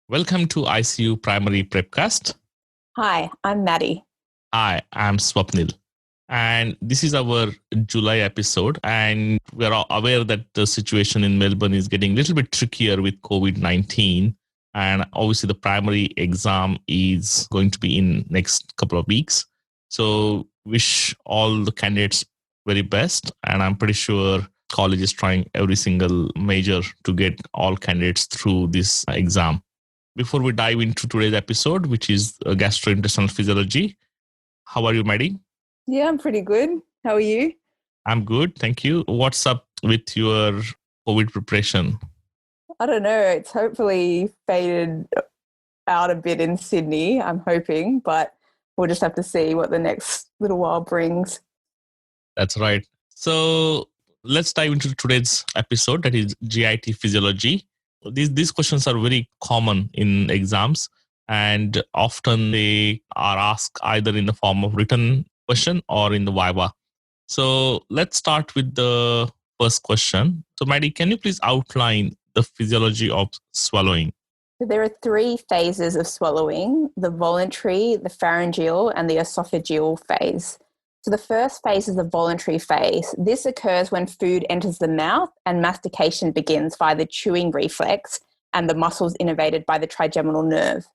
Welcome to ICU Primary Prepcast. Hi, I'm Maddi. Hi, I'm Swapnil. And this is our July episode. And we're all aware that the situation in Melbourne is getting a little bit trickier with COVID-19. And obviously the primary exam is going to be in next couple of weeks. So wish all the candidates very best. And I'm pretty sure college is trying every single measure to get all candidates through this exam. Before we dive into today's episode, which is Gastrointestinal Physiology, how are you, Maddi? Yeah, I'm pretty good. How are you? I'm good, thank you. What's up with your COVID preparation? I don't know. It's hopefully faded out a bit in Sydney, I'm hoping, but we'll just have to see what the next little while brings. That's right. So let's dive into today's episode, that is GI Physiology. These questions are very common in exams, and often they are asked either in the form of written question or in the viva. So let's start with the first question. So Maddi, can you please outline the physiology of swallowing? So there are 3 phases of swallowing: the voluntary, the pharyngeal, and the esophageal phase. So the first phase is the voluntary phase. This occurs when food enters the mouth and mastication begins via the chewing reflex and the muscles innervated by the trigeminal nerve.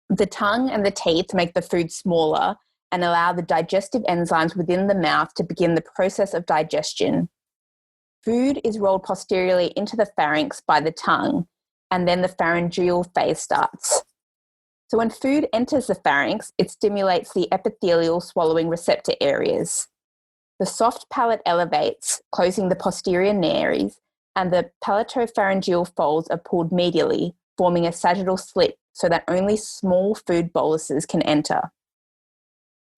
The tongue and the teeth make the food smaller and allow the digestive enzymes within the mouth to begin the process of digestion. Food is rolled posteriorly into the pharynx by the tongue, and then the pharyngeal phase starts. So when food enters the pharynx, it stimulates the epithelial swallowing receptor areas. The soft palate elevates, closing the posterior nares, and the palatopharyngeal folds are pulled medially, forming a sagittal slit so that only small food boluses can enter.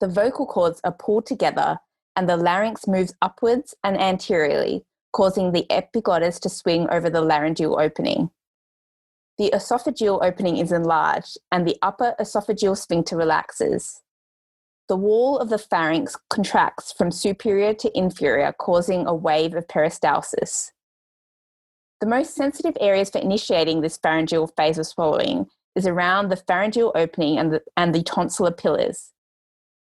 The vocal cords are pulled together and the larynx moves upwards and anteriorly, causing the epiglottis to swing over the laryngeal opening. The esophageal opening is enlarged and the upper esophageal sphincter relaxes. The wall of the pharynx contracts from superior to inferior, causing a wave of peristalsis. The most sensitive areas for initiating this pharyngeal phase of swallowing is around the pharyngeal opening and the tonsillar pillars.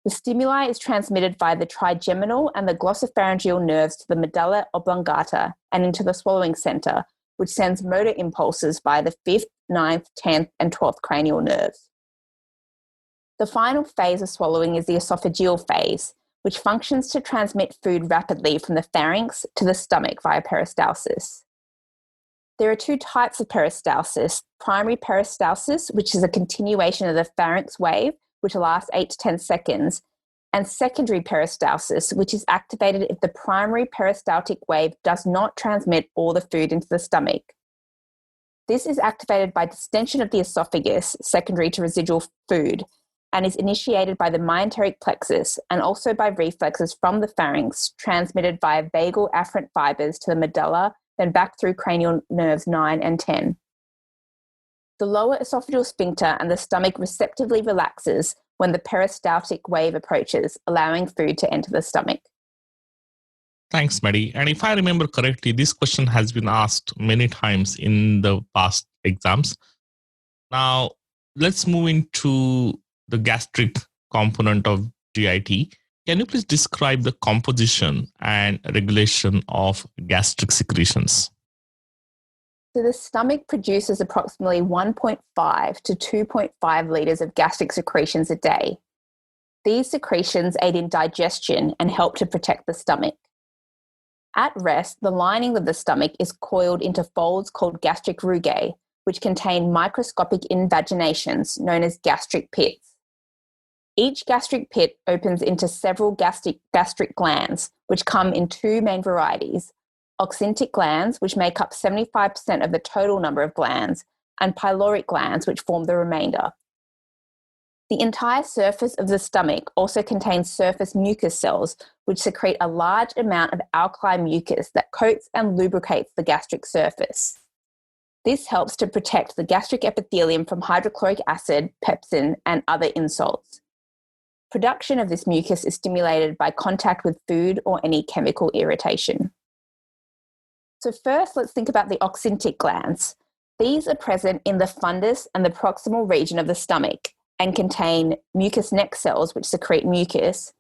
The stimuli is transmitted via the trigeminal and the glossopharyngeal nerves to the medulla oblongata and into the swallowing center, which sends motor impulses via the 5th, 9th, 10th, and 12th cranial nerves. The final phase of swallowing is the esophageal phase, which functions to transmit food rapidly from the pharynx to the stomach via peristalsis. There are 2 types of peristalsis: primary peristalsis, which is a continuation of the pharynx wave, which lasts 8 to 10 seconds, and secondary peristalsis, which is activated if the primary peristaltic wave does not transmit all the food into the stomach. This is activated by distension of the esophagus, secondary to residual food, and is initiated by the myenteric plexus and also by reflexes from the pharynx transmitted via vagal afferent fibers to the medulla, then back through cranial nerves 9 and 10. The lower esophageal sphincter and the stomach receptively relaxes when the peristaltic wave approaches, allowing food to enter the stomach. Thanks, Maddi. And if I remember correctly, this question has been asked many times in the past exams. Now, let's move into the gastric component of GIT. Can you please describe the composition and regulation of gastric secretions? So the stomach produces approximately 1.5 to 2.5 litres of gastric secretions a day. These secretions aid in digestion and help to protect the stomach. At rest, the lining of the stomach is coiled into folds called gastric rugae, which contain microscopic invaginations known as gastric pits. Each gastric pit opens into several gastric glands, which come in 2 main varieties: oxyntic glands, which make up 75% of the total number of glands, and pyloric glands, which form the remainder. The entire surface of the stomach also contains surface mucus cells, which secrete a large amount of alkali mucus that coats and lubricates the gastric surface. This helps to protect the gastric epithelium from hydrochloric acid, pepsin, and other insults. Production of this mucus is stimulated by contact with food or any chemical irritation. So first, let's think about the oxyntic glands. These are present in the fundus and the proximal region of the stomach and contain mucous neck cells, which secrete mucus,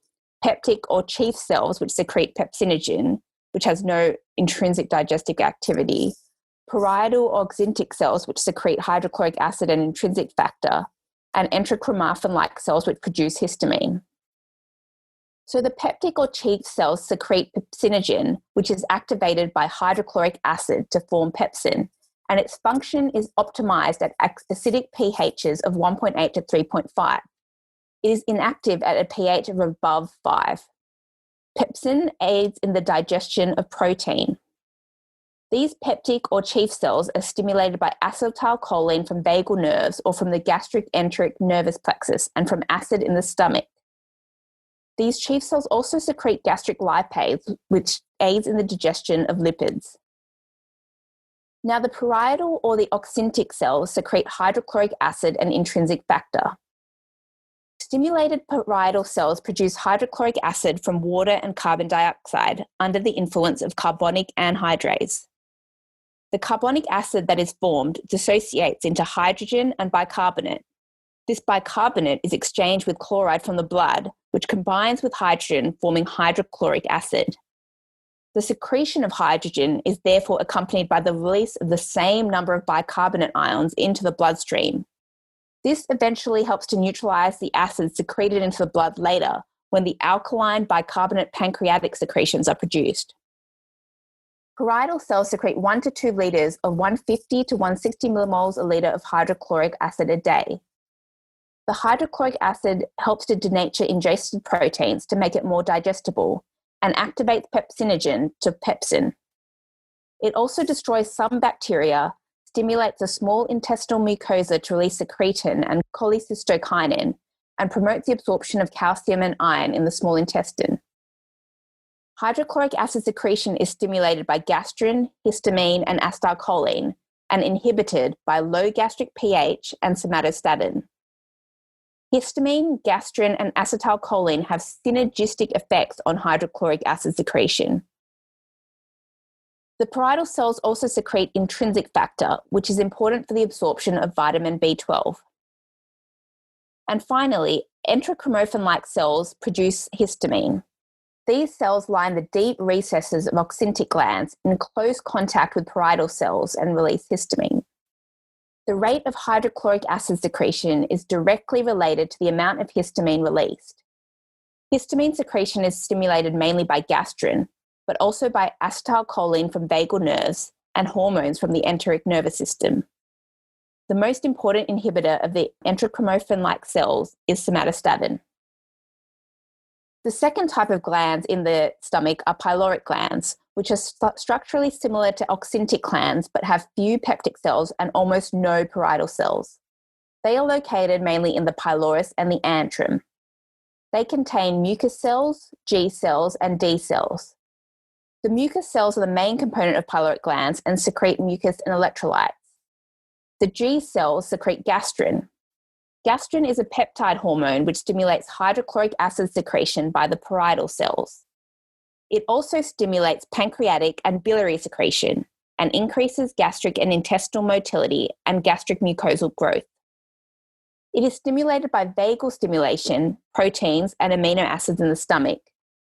peptic or chief cells, which secrete pepsinogen, which has no intrinsic digestive activity, parietal or xanthic cells, which secrete hydrochloric acid and intrinsic factor, and enterochromaffin-like cells, which produce histamine. So the peptic or chief cells secrete pepsinogen, which is activated by hydrochloric acid to form pepsin, and its function is optimized at acidic pHs of 1.8 to 3.5. It is inactive at a pH of above 5. Pepsin aids in the digestion of protein. These peptic or chief cells are stimulated by acetylcholine from vagal nerves or from the gastric enteric nervous plexus and from acid in the stomach. These chief cells also secrete gastric lipase, which aids in the digestion of lipids. Now, the parietal or the oxyntic cells secrete hydrochloric acid and intrinsic factor. Stimulated parietal cells produce hydrochloric acid from water and carbon dioxide under the influence of carbonic anhydrase. The carbonic acid that is formed dissociates into hydrogen and bicarbonate. This bicarbonate is exchanged with chloride from the blood, which combines with hydrogen, forming hydrochloric acid. The secretion of hydrogen is therefore accompanied by the release of the same number of bicarbonate ions into the bloodstream. This eventually helps to neutralize the acid secreted into the blood later when the alkaline bicarbonate pancreatic secretions are produced. Parietal cells secrete 1 to 2 litres of 150 to 160 millimoles a litre of hydrochloric acid a day. The hydrochloric acid helps to denature ingested proteins to make it more digestible and activates pepsinogen to pepsin. It also destroys some bacteria, stimulates the small intestinal mucosa to release secretin and cholecystokinin, and promotes the absorption of calcium and iron in the small intestine. Hydrochloric acid secretion is stimulated by gastrin, histamine, and acetylcholine, and inhibited by low gastric pH and somatostatin. Histamine, gastrin, and acetylcholine have synergistic effects on hydrochloric acid secretion. The parietal cells also secrete intrinsic factor, which is important for the absorption of vitamin B12. And finally, enterochromaffin-like cells produce histamine. These cells line the deep recesses of oxyntic glands in close contact with parietal cells and release histamine. The rate of hydrochloric acid secretion is directly related to the amount of histamine released. Histamine secretion is stimulated mainly by gastrin, but also by acetylcholine from vagal nerves and hormones from the enteric nervous system. The most important inhibitor of the enterochromaffin-like cells is somatostatin. The second type of glands in the stomach are pyloric glands, which are structurally similar to oxyntic glands but have few peptic cells and almost no parietal cells. They are located mainly in the pylorus and the antrum. They contain mucus cells, G cells, and D cells. The mucus cells are the main component of pyloric glands and secrete mucus and electrolytes. The G cells secrete gastrin. Gastrin is a peptide hormone which stimulates hydrochloric acid secretion by the parietal cells. It also stimulates pancreatic and biliary secretion and increases gastric and intestinal motility and gastric mucosal growth. It is stimulated by vagal stimulation, proteins, and amino acids in the stomach,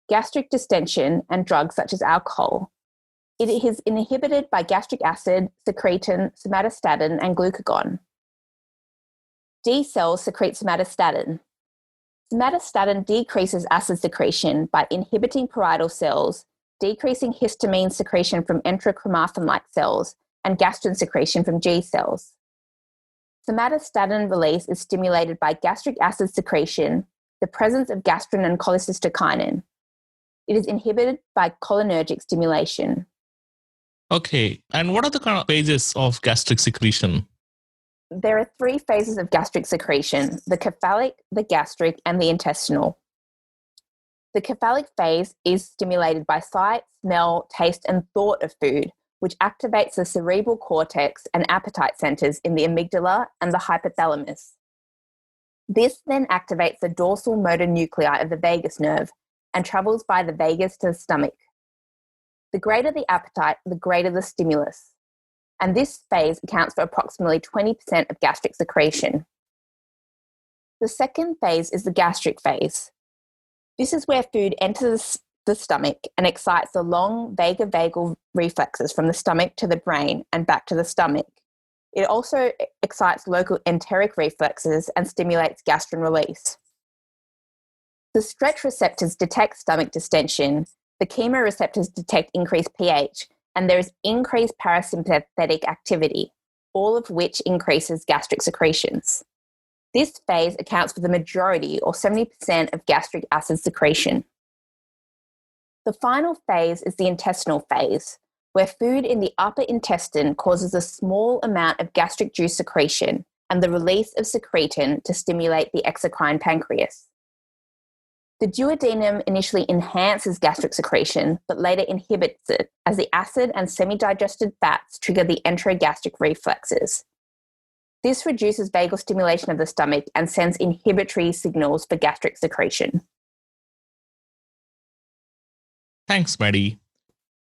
gastric distension, and drugs such as alcohol. It is inhibited by gastric acid, secretin, somatostatin, and glucagon. D cells secrete somatostatin. Somatostatin decreases acid secretion by inhibiting parietal cells, decreasing histamine secretion from enterochromaffin-like cells, and gastrin secretion from G cells. Somatostatin release is stimulated by gastric acid secretion, the presence of gastrin and cholecystokinin. It is inhibited by cholinergic stimulation. Okay, and what are the kind of phases of gastric secretion? There are 3 phases of gastric secretion: the cephalic, the gastric, and the intestinal. The cephalic phase is stimulated by sight, smell, taste, and thought of food, which activates the cerebral cortex and appetite centers in the amygdala and the hypothalamus. This then activates the dorsal motor nuclei of the vagus nerve and travels by the vagus to the stomach. The greater the appetite, the greater the stimulus. and this phase accounts for approximately 20% of gastric secretion. The second phase is the gastric phase. This is where food enters the stomach and excites the long vagovagal reflexes from the stomach to the brain and back to the stomach. It also excites local enteric reflexes and stimulates gastrin release. The stretch receptors detect stomach distension, the chemoreceptors detect increased pH, and there is increased parasympathetic activity, all of which increases gastric secretions. This phase accounts for the majority, or 70%, of gastric acid secretion. The final phase is the intestinal phase, where food in the upper intestine causes a small amount of gastric juice secretion and the release of secretin to stimulate the exocrine pancreas. The duodenum initially enhances gastric secretion, but later inhibits it as the acid and semi-digested fats trigger the enterogastric reflexes. This reduces vagal stimulation of the stomach and sends inhibitory signals for gastric secretion. Thanks, Maddi.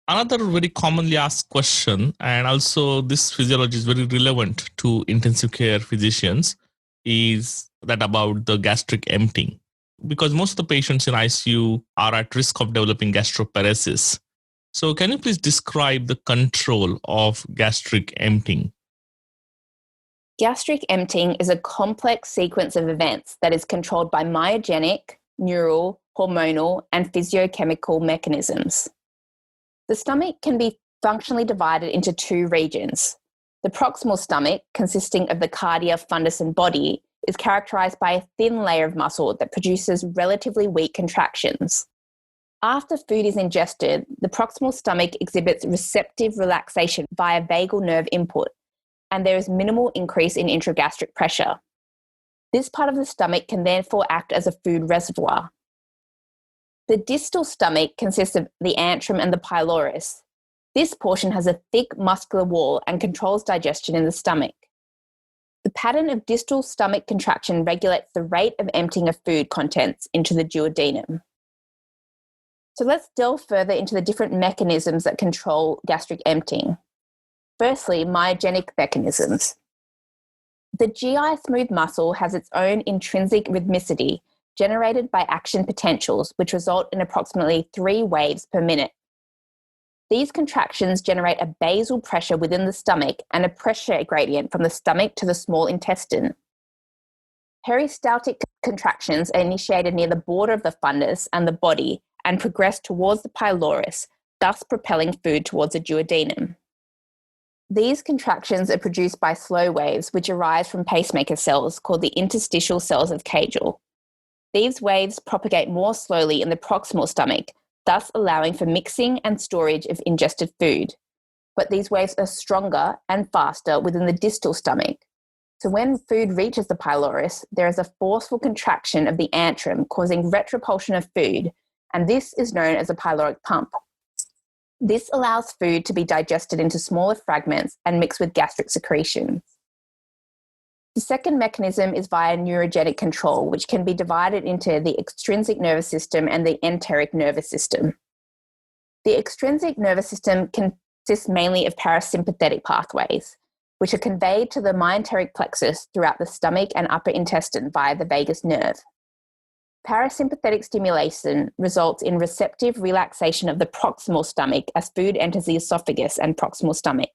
Another very commonly asked question, and also this physiology is very relevant to intensive care physicians, is that about the gastric emptying. Because most of the patients in ICU are at risk of developing gastroparesis. So can you please describe the control of gastric emptying? Gastric emptying is a complex sequence of events that is controlled by myogenic, neural, hormonal, and physiochemical mechanisms. The stomach can be functionally divided into two regions. The proximal stomach, consisting of the cardia, fundus, and body, is characterized by a thin layer of muscle that produces relatively weak contractions. After food is ingested, the proximal stomach exhibits receptive relaxation via vagal nerve input, and there is minimal increase in intragastric pressure. This part of the stomach can therefore act as a food reservoir. The distal stomach consists of the antrum and the pylorus. This portion has a thick muscular wall and controls digestion in the stomach. The pattern of distal stomach contraction regulates the rate of emptying of food contents into the duodenum. So let's delve further into the different mechanisms that control gastric emptying. Firstly, myogenic mechanisms. The GI smooth muscle has its own intrinsic rhythmicity generated by action potentials, which result in approximately 3 waves per minute. These contractions generate a basal pressure within the stomach and a pressure gradient from the stomach to the small intestine. Peristaltic contractions are initiated near the border of the fundus and the body and progress towards the pylorus, thus propelling food towards the duodenum. These contractions are produced by slow waves which arise from pacemaker cells called the interstitial cells of Kegel. These waves propagate more slowly in the proximal stomach, thus allowing for mixing and storage of ingested food. But these waves are stronger and faster within the distal stomach. So when food reaches the pylorus, there is a forceful contraction of the antrum causing retropulsion of food, and this is known as a pyloric pump. This allows food to be digested into smaller fragments and mixed with gastric secretions. The second mechanism is via neurogenic control, which can be divided into the extrinsic nervous system and the enteric nervous system. The extrinsic nervous system consists mainly of parasympathetic pathways, which are conveyed to the myenteric plexus throughout the stomach and upper intestine via the vagus nerve. Parasympathetic stimulation results in receptive relaxation of the proximal stomach as food enters the esophagus and proximal stomach.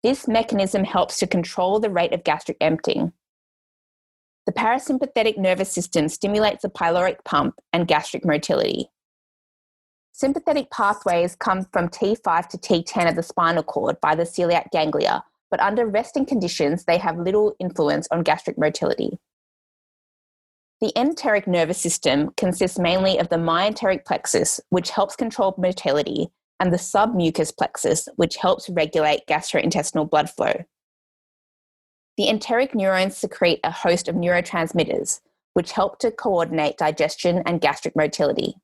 This mechanism helps to control the rate of gastric emptying. The parasympathetic nervous system stimulates the pyloric pump and gastric motility. Sympathetic pathways come from T5 to T10 of the spinal cord by the celiac ganglia, but under resting conditions, they have little influence on gastric motility. The enteric nervous system consists mainly of the myenteric plexus, which helps control motility, and the submucous plexus, which helps regulate gastrointestinal blood flow. The enteric neurons secrete a host of neurotransmitters, which help to coordinate digestion and gastric motility.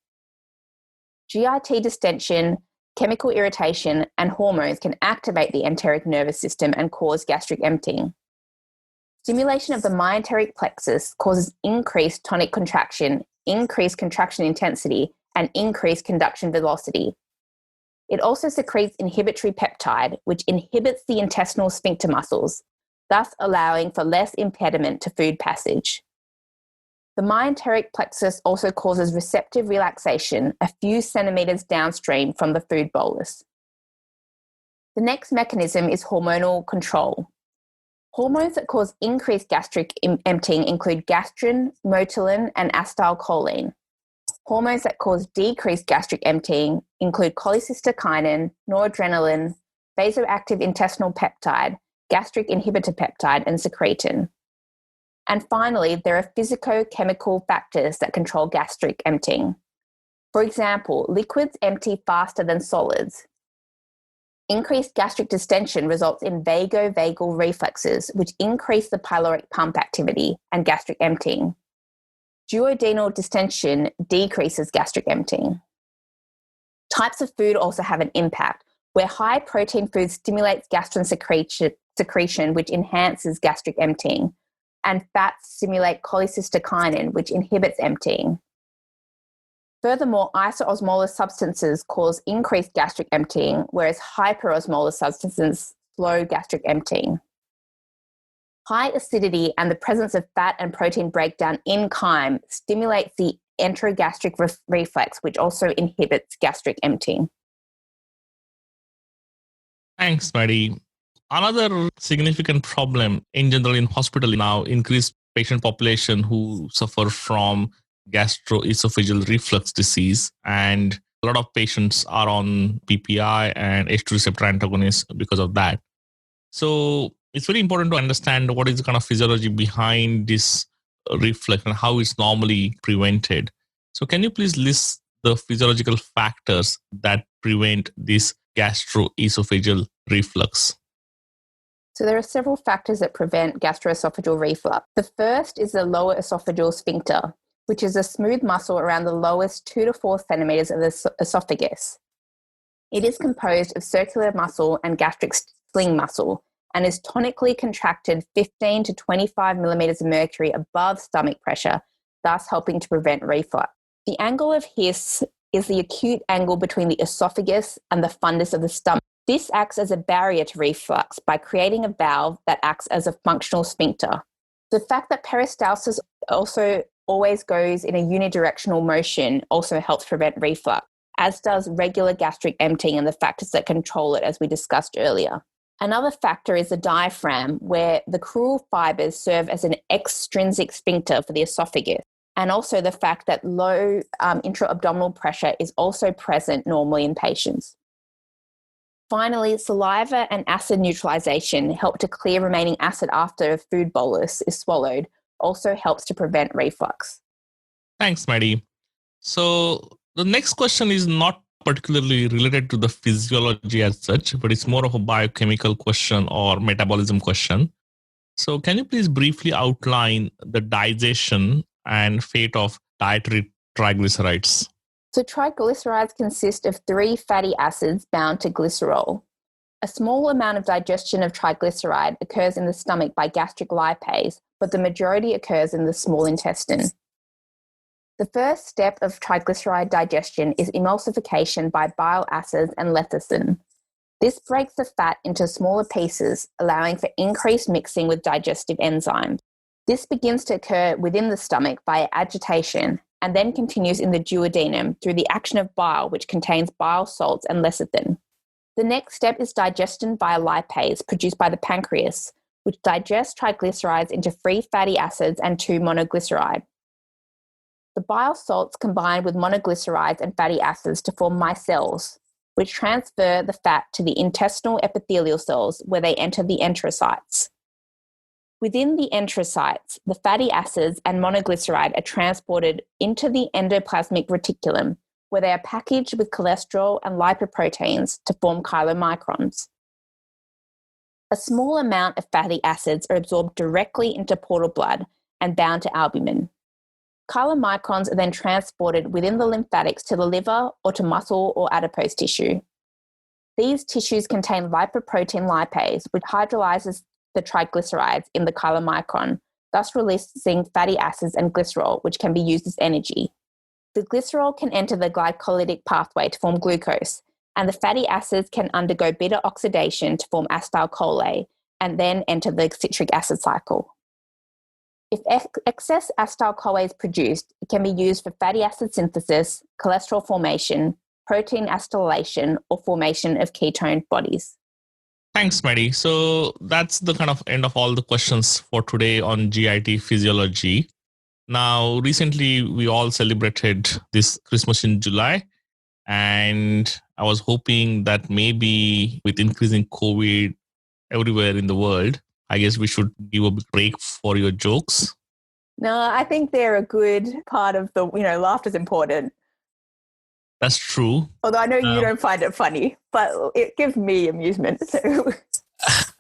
GIT distension, chemical irritation, and hormones can activate the enteric nervous system and cause gastric emptying. Stimulation of the myenteric plexus causes increased tonic contraction, increased contraction intensity, and increased conduction velocity. It also secretes inhibitory peptide, which inhibits the intestinal sphincter muscles, thus allowing for less impediment to food passage. The myenteric plexus also causes receptive relaxation a few centimeters downstream from the food bolus. The next mechanism is hormonal control. Hormones that cause increased gastric emptying include gastrin, motilin, and acetylcholine. Hormones that cause decreased gastric emptying include cholecystokinin, noradrenaline, vasoactive intestinal peptide, gastric inhibitor peptide, and secretin. And finally, there are physicochemical factors that control gastric emptying. For example, liquids empty faster than solids. Increased gastric distension results in vagovagal reflexes, which increase the pyloric pump activity and gastric emptying. Duodenal distension decreases gastric emptying. Types of food also have an impact, where high protein food stimulates gastrin secretion, which enhances gastric emptying, and fats stimulate cholecystokinin, which inhibits emptying. Furthermore, isoosmolar substances cause increased gastric emptying, whereas hyperosmolar substances slow gastric emptying. High acidity and the presence of fat and protein breakdown in chyme stimulates the enterogastric reflex, which also inhibits gastric emptying. Thanks, Maddi. Another significant problem in general in hospital now, increased patient population who suffer from gastroesophageal reflux disease, and a lot of patients are on PPI and H2 receptor antagonists because of that. So it's very important to understand what is the kind of physiology behind this reflux and how it's normally prevented. So can you please list the physiological factors that prevent this gastroesophageal reflux? So there are several factors that prevent gastroesophageal reflux. The first is the lower esophageal sphincter, which is a smooth muscle around the lowest 2 to 4 centimeters of the esophagus. It is composed of circular muscle and gastric sling muscle and is tonically contracted 15 to 25 millimeters of mercury above stomach pressure, thus helping to prevent reflux. The angle of His is the acute angle between the esophagus and the fundus of the stomach. This acts as a barrier to reflux by creating a valve that acts as a functional sphincter. The fact that peristalsis also always goes in a unidirectional motion also helps prevent reflux, as does regular gastric emptying and the factors that control it, as we discussed earlier. Another factor is the diaphragm, where the crural fibers serve as an extrinsic sphincter for the esophagus, and also the fact that low intra-abdominal pressure is also present normally in patients. Finally, saliva and acid neutralization help to clear remaining acid after a food bolus is swallowed, also helps to prevent reflux. Thanks, Maddi. So the next question is not particularly related to the physiology as such, but it's more of a biochemical question or metabolism question. So can you please briefly outline the digestion and fate of dietary triglycerides? So triglycerides consist of 3 fatty acids bound to glycerol. A small amount of digestion of triglyceride occurs in the stomach by gastric lipase, but the majority occurs in the small intestine. The first step of triglyceride digestion is emulsification by bile acids and lecithin. This breaks the fat into smaller pieces, allowing for increased mixing with digestive enzymes. This begins to occur within the stomach via agitation and then continues in the duodenum through the action of bile, which contains bile salts and lecithin. The next step is digestion via lipase produced by the pancreas, which digests triglycerides into free fatty acids and 2-monoglyceride. The bile salts combine with monoglycerides and fatty acids to form micelles, which transfer the fat to the intestinal epithelial cells where they enter the enterocytes. Within the enterocytes, the fatty acids and monoglyceride are transported into the endoplasmic reticulum, where they are packaged with cholesterol and lipoproteins to form chylomicrons. A small amount of fatty acids are absorbed directly into portal blood and bound to albumin. Chylomicrons are then transported within the lymphatics to the liver or to muscle or adipose tissue. These tissues contain lipoprotein lipase, which hydrolyzes the triglycerides in the chylomicron, thus releasing fatty acids and glycerol, which can be used as energy. The glycerol can enter the glycolytic pathway to form glucose, And the fatty acids can undergo beta oxidation to form acetyl-CoA and then enter the citric acid cycle. If excess acetyl-CoA is produced, it can be used for fatty acid synthesis, cholesterol formation, protein acetylation, or formation of ketone bodies. Thanks, Maddi. So that's the kind of end of all the questions for today on GIT physiology. Now, recently, we all celebrated this Christmas in July, and I was hoping that maybe with increasing COVID everywhere in the world, I guess we should give a break for your jokes. No, I think they're a good part of the, laughter's important. That's true. Although I know you don't find it funny, but it gives me amusement. So.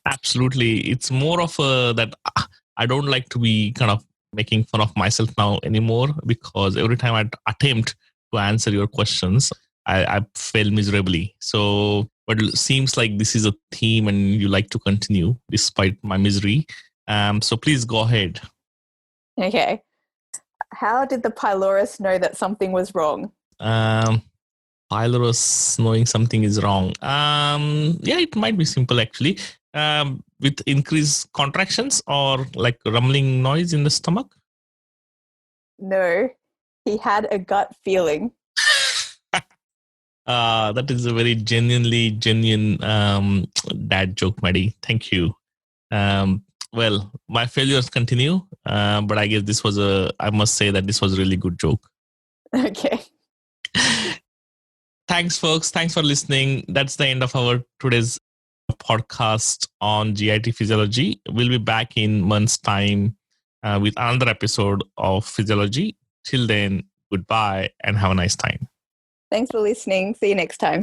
Absolutely. It's more of that I don't like to be kind of making fun of myself now anymore, because every time I attempt to answer your questions, I fail miserably. So, but it seems like this is a theme and you like to continue despite my misery. So please go ahead. Okay. How did the pylorus know that something was wrong? Pylorus knowing something is wrong. Yeah, it might be simple actually. With increased contractions or like rumbling noise in the stomach? No, he had a gut feeling. That is a very genuine dad joke, Maddi. Thank you. Well, my failures continue, but I guess I must say that this was a really good joke. Okay. Thanks, folks. Thanks for listening. That's the end of our today's podcast on GIT physiology. We'll be back in months' time with another episode of physiology. Till then, goodbye and have a nice time. Thanks for listening. See you next time.